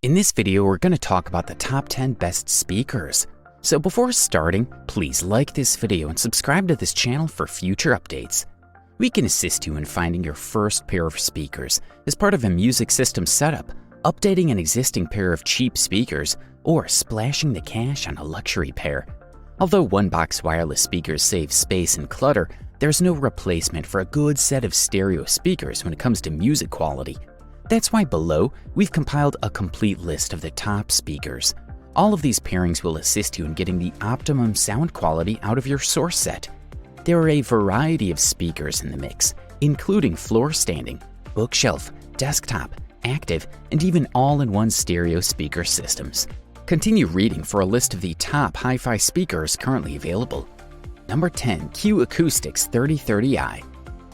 In this video, we're going to talk about the top 10 best speakers. So before starting, please like this video and subscribe to this channel for future updates. We can assist you in finding your first pair of speakers as part of a music system setup, updating an existing pair of cheap speakers, or splashing the cash on a luxury pair. Although one-box wireless speakers save space and clutter, there's no replacement for a good set of stereo speakers when it comes to music quality. That's why below, we've compiled a complete list of the top speakers. All of these pairings will assist you in getting the optimum sound quality out of your source set. There are a variety of speakers in the mix, including floor standing, bookshelf, desktop, active, and even all-in-one stereo speaker systems. Continue reading for a list of the top hi-fi speakers currently available. Number 10. Q Acoustics 3030i.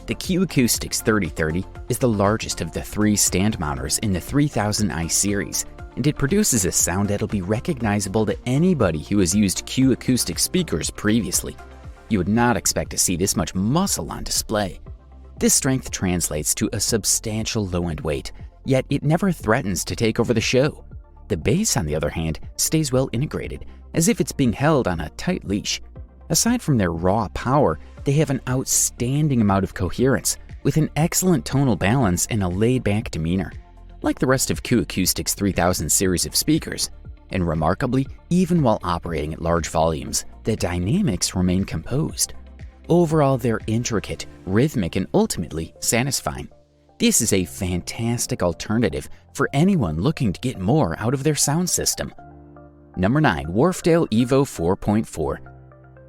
The Q Acoustics 3030 is the largest of the three stand mounters in the 3000i series, and it produces a sound that'll be recognizable to anybody who has used Q Acoustics speakers previously. You would not expect to see this much muscle on display. This strength translates to a substantial low-end weight, yet it never threatens to take over the show. The bass, on the other hand, stays well integrated, as if it's being held on a tight leash. Aside from their raw power, they have an outstanding amount of coherence, with an excellent tonal balance and a laid-back demeanor, like the rest of Q Acoustics' 3000 series of speakers. And remarkably, even while operating at large volumes, the dynamics remain composed. Overall, they're intricate, rhythmic, and ultimately satisfying. This is a fantastic alternative for anyone looking to get more out of their sound system. Number 9. Wharfedale Evo 4.4.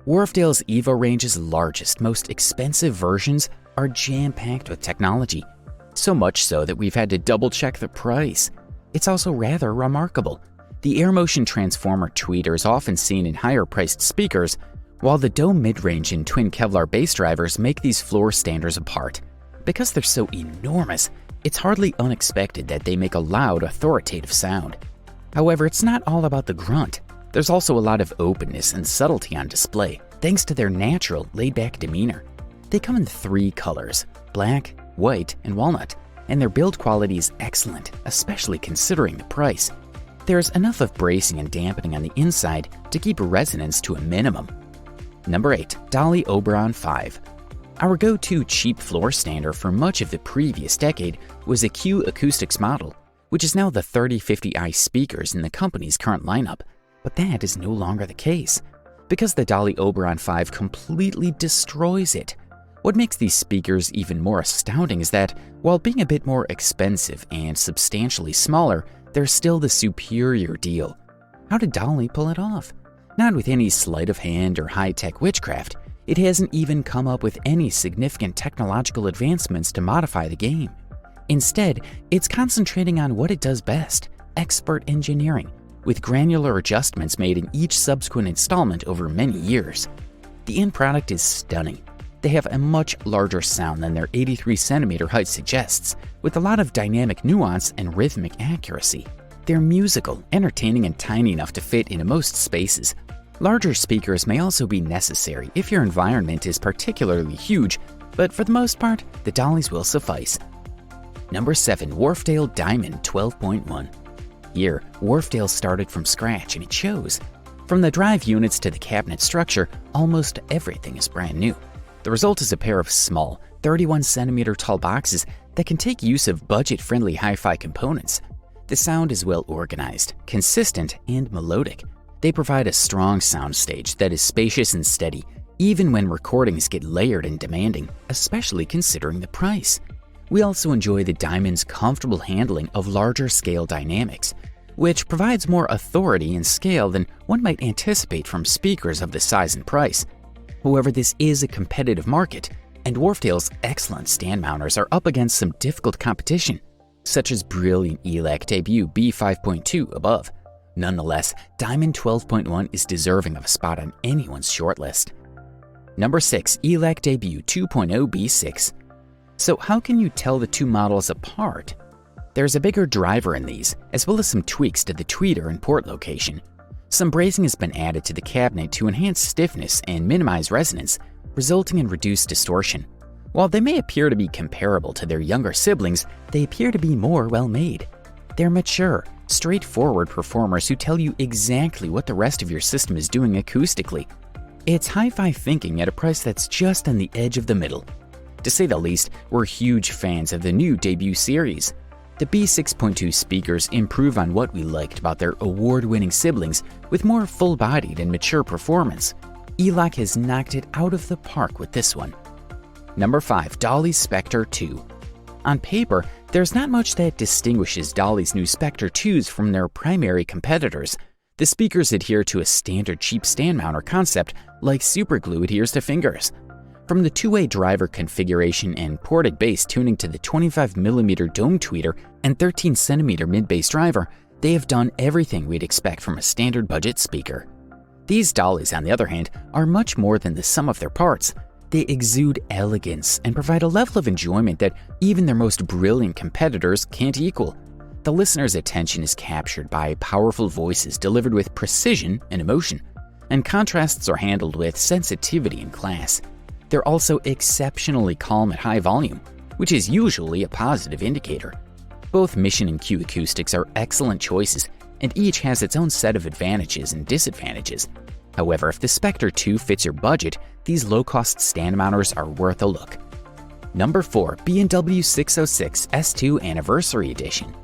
Wharfedale's Evo range's largest, most expensive versions are jam-packed with technology, so much so that we've had to double-check the price. It's also rather remarkable. The AirMotion Transformer tweeter is often seen in higher-priced speakers, while the dome mid-range and twin Kevlar bass drivers make these floor standers apart. Because they're so enormous, it's hardly unexpected that they make a loud, authoritative sound. However, it's not all about the grunt. There's also a lot of openness and subtlety on display, thanks to their natural, laid-back demeanor. They come in three colors: black, white, and walnut, and their build quality is excellent, especially considering the price. There's enough of bracing and dampening on the inside to keep resonance to a minimum. Number 8. Dolly Oberon 5. Our go-to cheap floor stander for much of the previous decade was a Q Acoustics model, which is now the 3050i speakers in the company's current lineup. But that is no longer the case, because the Dolly Oberon 5 completely destroys it. What makes these speakers even more astounding is that, while being a bit more expensive and substantially smaller, they're still the superior deal. How did Dolly pull it off? Not with any sleight of hand or high-tech witchcraft. It hasn't even come up with any significant technological advancements to modify the game. Instead, it's concentrating on what it does best: expert engineering, with granular adjustments made in each subsequent installment over many years. The end product is stunning. They have a much larger sound than their 83cm height suggests, with a lot of dynamic nuance and rhythmic accuracy. They're musical, entertaining, and tiny enough to fit into most spaces. Larger speakers may also be necessary if your environment is particularly huge, but for the most part, the Dollys will suffice. Number 7. Wharfedale Diamond 12.1. Here, Wharfedale started from scratch, and it shows. From the drive units to the cabinet structure, almost everything is brand new. The result is a pair of small, 31cm tall boxes that can take use of budget-friendly hi-fi components. The sound is well organized, consistent, and melodic. They provide a strong soundstage that is spacious and steady, even when recordings get layered and demanding, especially considering the price. We also enjoy the Diamond's comfortable handling of larger-scale dynamics, which provides more authority and scale than one might anticipate from speakers of this size and price. However, this is a competitive market, and Wharfedale's excellent stand mounters are up against some difficult competition, such as brilliant Elec Debut B5.2 above. Nonetheless, Diamond 12.1 is deserving of a spot on anyone's shortlist. Number 6. Elec Debut 2.0 B6. So how can you tell the two models apart? There's a bigger driver in these, as well as some tweaks to the tweeter and port location. Some bracing has been added to the cabinet to enhance stiffness and minimize resonance, resulting in reduced distortion. While they may appear to be comparable to their younger siblings, they appear to be more well-made. They're mature, straightforward performers who tell you exactly what the rest of your system is doing acoustically. It's hi-fi thinking at a price that's just on the edge of the middle. To say the least, we're huge fans of the new Debut series. The B6.2 speakers improve on what we liked about their award-winning siblings with more full-bodied and mature performance. Elec has knocked it out of the park with this one. Number 5. Dolly Spectre 2. On paper, there's not much that distinguishes Dolly's new Spectre 2s from their primary competitors. The speakers adhere to a standard cheap stand mounter concept like superglue adheres to fingers. From the two-way driver configuration and ported bass tuning to the 25mm dome tweeter and 13cm mid-bass driver, they have done everything we'd expect from a standard budget speaker. These Dollys, on the other hand, are much more than the sum of their parts. They exude elegance and provide a level of enjoyment that even their most brilliant competitors can't equal. The listener's attention is captured by powerful voices delivered with precision and emotion, and contrasts are handled with sensitivity and class. They're also exceptionally calm at high volume, which is usually a positive indicator. Both Mission and Q Acoustics are excellent choices, and each has its own set of advantages and disadvantages. However, if the Spectre 2 fits your budget, these low-cost stand mounters are worth a look. Number 4. B&W 606 S2 Anniversary Edition.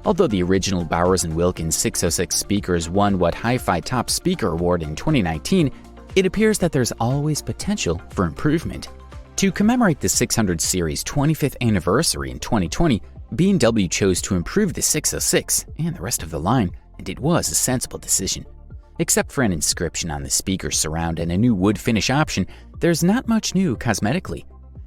Although the original Bowers & Wilkins 606 speakers won What Hi-Fi Top Speaker Award in 2019, it appears that there's always potential for improvement. To commemorate the 600 series 25th anniversary in 2020, B&W chose to improve the 606 and the rest of the line, and it was a sensible decision. Except for an inscription on the speaker surround and a new wood finish option, there's not much new cosmetically.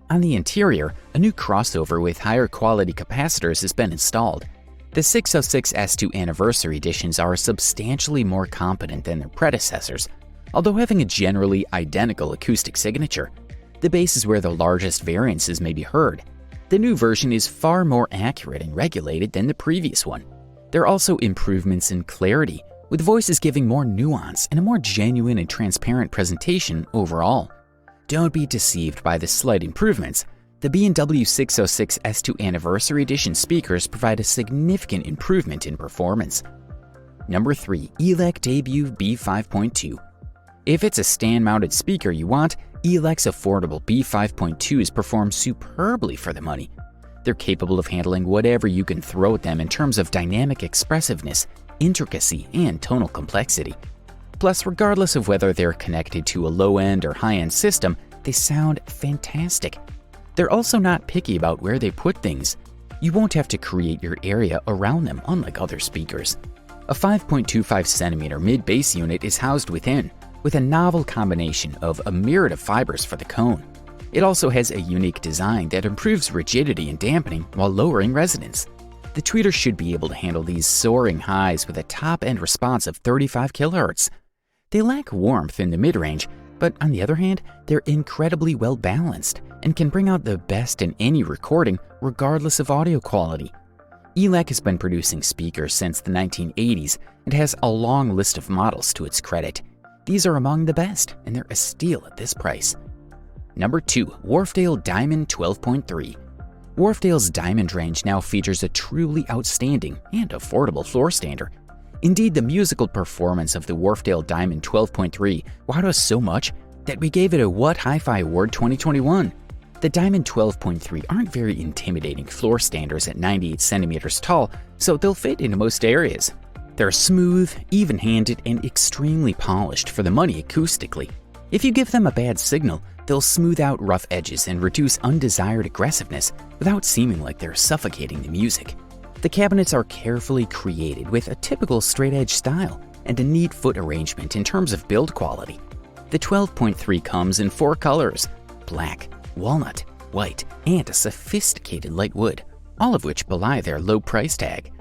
On the interior, a new crossover with higher quality capacitors has been installed. The 606 S2 Anniversary Editions are substantially more competent than their predecessors, although having a generally identical acoustic signature. The bass is where the largest variances may be heard. The new version is far more accurate and regulated than the previous one. There are also improvements in clarity, with voices giving more nuance and a more genuine and transparent presentation overall. Don't be deceived by the slight improvements. The B&W 606 S2 Anniversary Edition speakers provide a significant improvement in performance. Number 3. Elec Debut B5.2. If it's a stand-mounted speaker you want, Elec's affordable B5.2s perform superbly for the money. They're capable of handling whatever you can throw at them in terms of dynamic expressiveness, intricacy, and tonal complexity. Plus, regardless of whether they're connected to a low-end or high-end system, they sound fantastic. They're also not picky about where they put things. You won't have to create your area around them, unlike other speakers. A 5.25cm mid-bass unit is housed within, with a novel combination of a myriad of fibers for the cone. It also has a unique design that improves rigidity and dampening while lowering resonance. The tweeter should be able to handle these soaring highs with a top-end response of 35 kHz. They lack warmth in the mid-range, but on the other hand, they're incredibly well-balanced and can bring out the best in any recording regardless of audio quality. Elec has been producing speakers since the 1980s and has a long list of models to its credit. These are among the best, and they're a steal at this price. Number 2. Wharfedale Diamond 12.3. Wharfedale's Diamond range now features a truly outstanding and affordable floor stander. Indeed, the musical performance of the Wharfedale Diamond 12.3 wowed us so much that we gave it a What Hi-Fi Award 2021. The Diamond 12.3 aren't very intimidating floor standers at 98 centimeters tall, so they'll fit into most areas. They're smooth, even-handed, and extremely polished for the money acoustically. If you give them a bad signal, they'll smooth out rough edges and reduce undesired aggressiveness without seeming like they're suffocating the music. The cabinets are carefully created with a typical straight-edge style and a neat foot arrangement in terms of build quality. The 12.3 comes in 4 colors: black, walnut, white, and a sophisticated light wood, all of which belie their low price tag.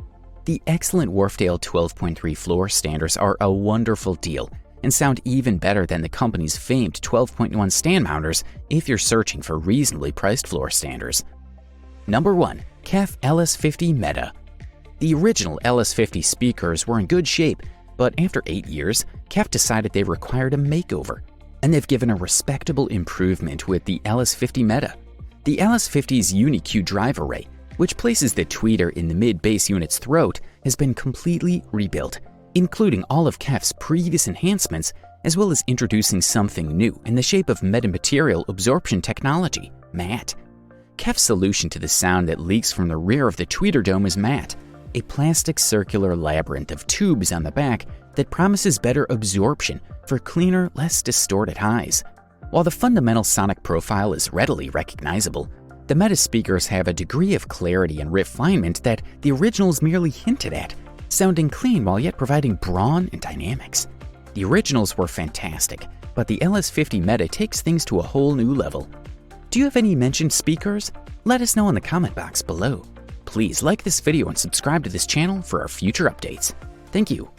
The excellent Wharfedale 12.3 floor standers are a wonderful deal and sound even better than the company's famed 12.1 stand mounters if you're searching for reasonably priced floor standers. Number 1. KEF LS50 Meta. The original LS50 speakers were in good shape, but after 8 years, KEF decided they required a makeover, and they've given a respectable improvement with the LS50 Meta. The LS50's Uni-Q drive array, which places the tweeter in the mid-bass unit's throat, has been completely rebuilt, including all of KEF's previous enhancements, as well as introducing something new in the shape of metamaterial absorption technology, MAT. KEF's solution to the sound that leaks from the rear of the tweeter dome is MAT, a plastic circular labyrinth of tubes on the back that promises better absorption for cleaner, less distorted highs. While the fundamental sonic profile is readily recognizable, the meta speakers have a degree of clarity and refinement that the originals merely hinted at, sounding clean while yet providing brawn and dynamics. The originals were fantastic, but the LS50 Meta takes things to a whole new level. Do you have any mentioned speakers? Let us know in the comment box below. Please like this video and subscribe to this channel for our future updates. Thank you.